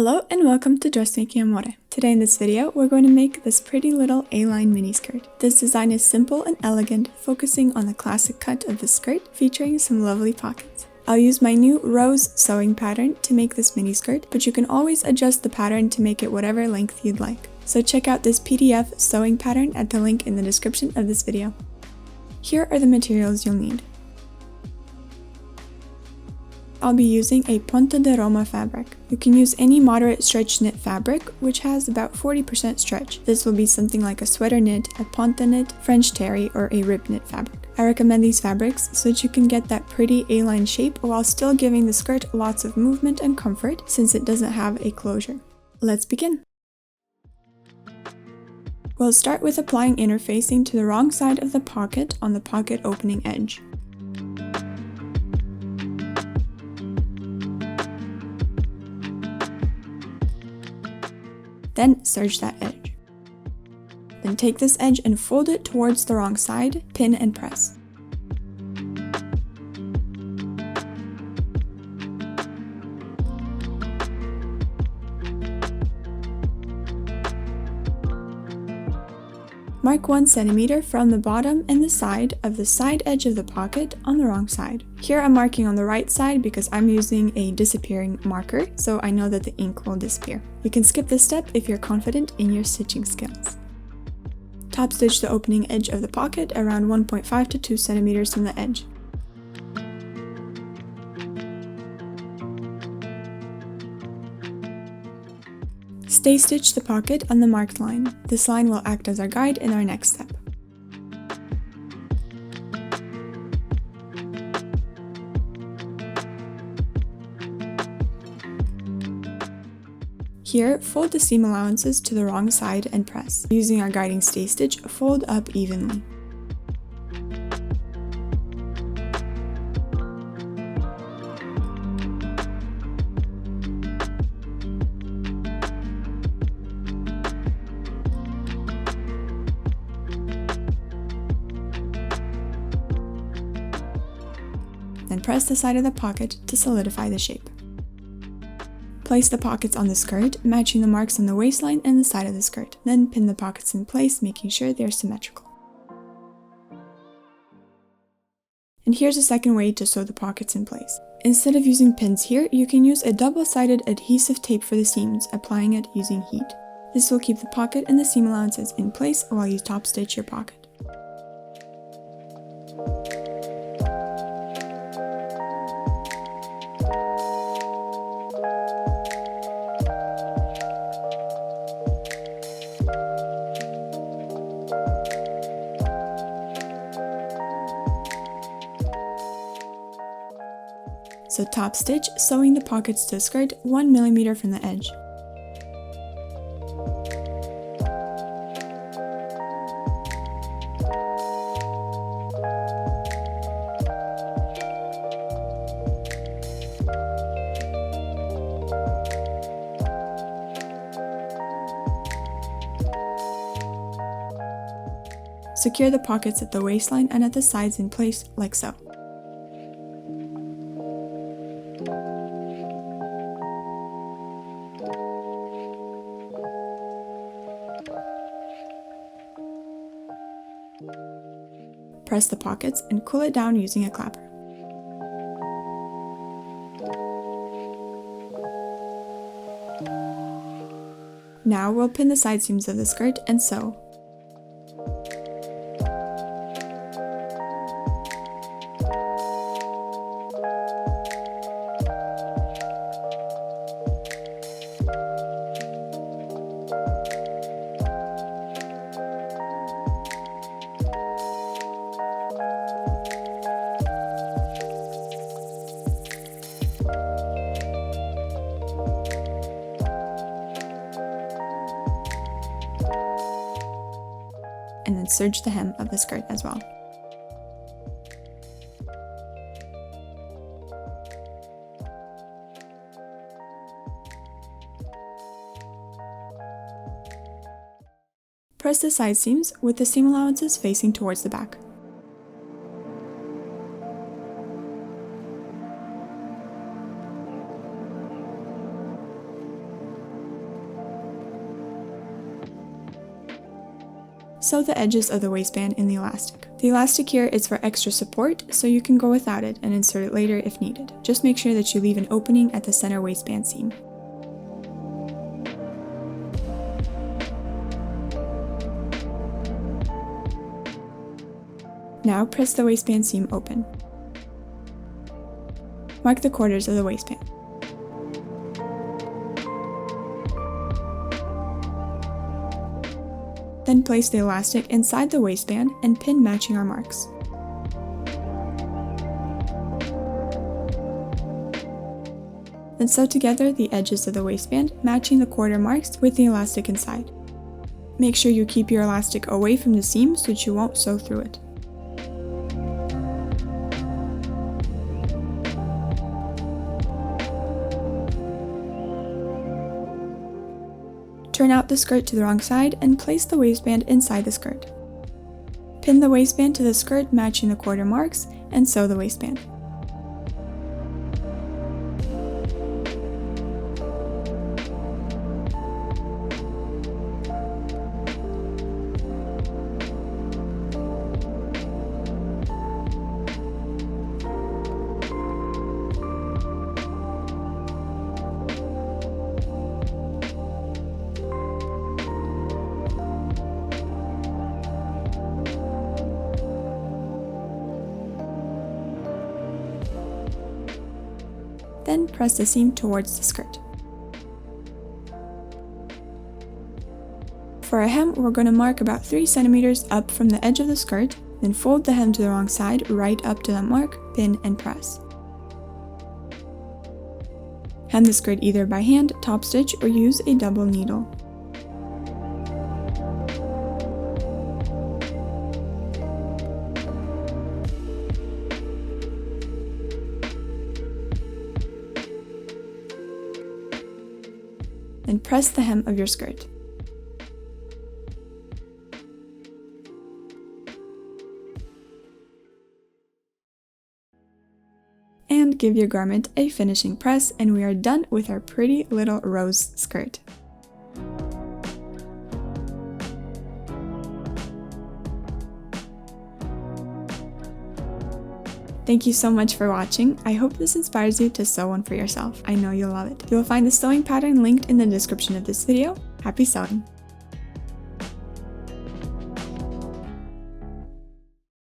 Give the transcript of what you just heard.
Hello and welcome to Dressmaking Amore. Today in this video, we're going to make this pretty little A-line miniskirt. This design is simple and elegant, focusing on the classic cut of the skirt, featuring some lovely pockets. I'll use my new rose sewing pattern to make this miniskirt, but you can always adjust the pattern to make it whatever length you'd like. So check out this PDF sewing pattern at the link in the description of this video. Here are the materials you'll need. I'll be using a Ponte di Roma fabric. You can use any moderate stretch knit fabric, which has about 40% stretch. This will be something like a sweater knit, a ponte knit, French terry, or a rib knit fabric. I recommend these fabrics so that you can get that pretty A-line shape while still giving the skirt lots of movement and comfort since it doesn't have a closure. Let's begin! We'll start with applying interfacing to the wrong side of the pocket on the pocket opening edge. Then serge that edge. Then take this edge and fold it towards the wrong side, pin and press. Mark 1 centimeter from the bottom and the side of the side edge of the pocket on the wrong side. Here I'm marking on the right side because I'm using a disappearing marker, so I know that the ink will disappear. You can skip this step if you're confident in your stitching skills. Top stitch the opening edge of the pocket around 1.5 to 2 centimeters from the edge. Stay stitch the pocket on the marked line. This line will act as our guide in our next step. Here, fold the seam allowances to the wrong side and press. Using our guiding stay stitch, fold up evenly. Then press the side of the pocket to solidify the shape. Place the pockets on the skirt, matching the marks on the waistline and the side of the skirt. Then pin the pockets in place, making sure they're symmetrical. And here's a second way to sew the pockets in place. Instead of using pins here, you can use a double-sided adhesive tape for the seams, applying it using heat. This will keep the pocket and the seam allowances in place while you top stitch your pocket. So top stitch, sewing the pockets to the skirt 1 millimeter from the edge. Secure the pockets at the waistline and at the sides in place like so. Press the pockets and cool it down using a clapper. Now we'll pin the side seams of the skirt and sew. And then serge the hem of the skirt as well. Press the side seams with the seam allowances facing towards the back. sew the edges of the waistband in the elastic. The elastic here is for extra support, so you can go without it and insert it later if needed. Just make sure that you leave an opening at the center waistband seam. Now press the waistband seam open. Mark the quarters of the waistband. Then place the elastic inside the waistband and pin matching our marks. Then sew together the edges of the waistband, matching the quarter marks with the elastic inside. Make sure you keep your elastic away from the seam so that you won't sew through it. Turn out the skirt to the wrong side and place the waistband inside the skirt. Pin the waistband to the skirt matching the quarter marks and sew the waistband. Then press the seam towards the skirt. For a hem, we're going to mark about 3 centimeters up from the edge of the skirt, then fold the hem to the wrong side right up to that mark, pin and press. Hem the skirt either by hand, top stitch, or use a double needle. Then press the hem of your skirt. And give your garment a finishing press, and we are done with our pretty little rose skirt. Thank you so much for watching. I hope this inspires you to sew one for yourself. I know you'll love it. You will find the sewing pattern linked in the description of this video. Happy sewing!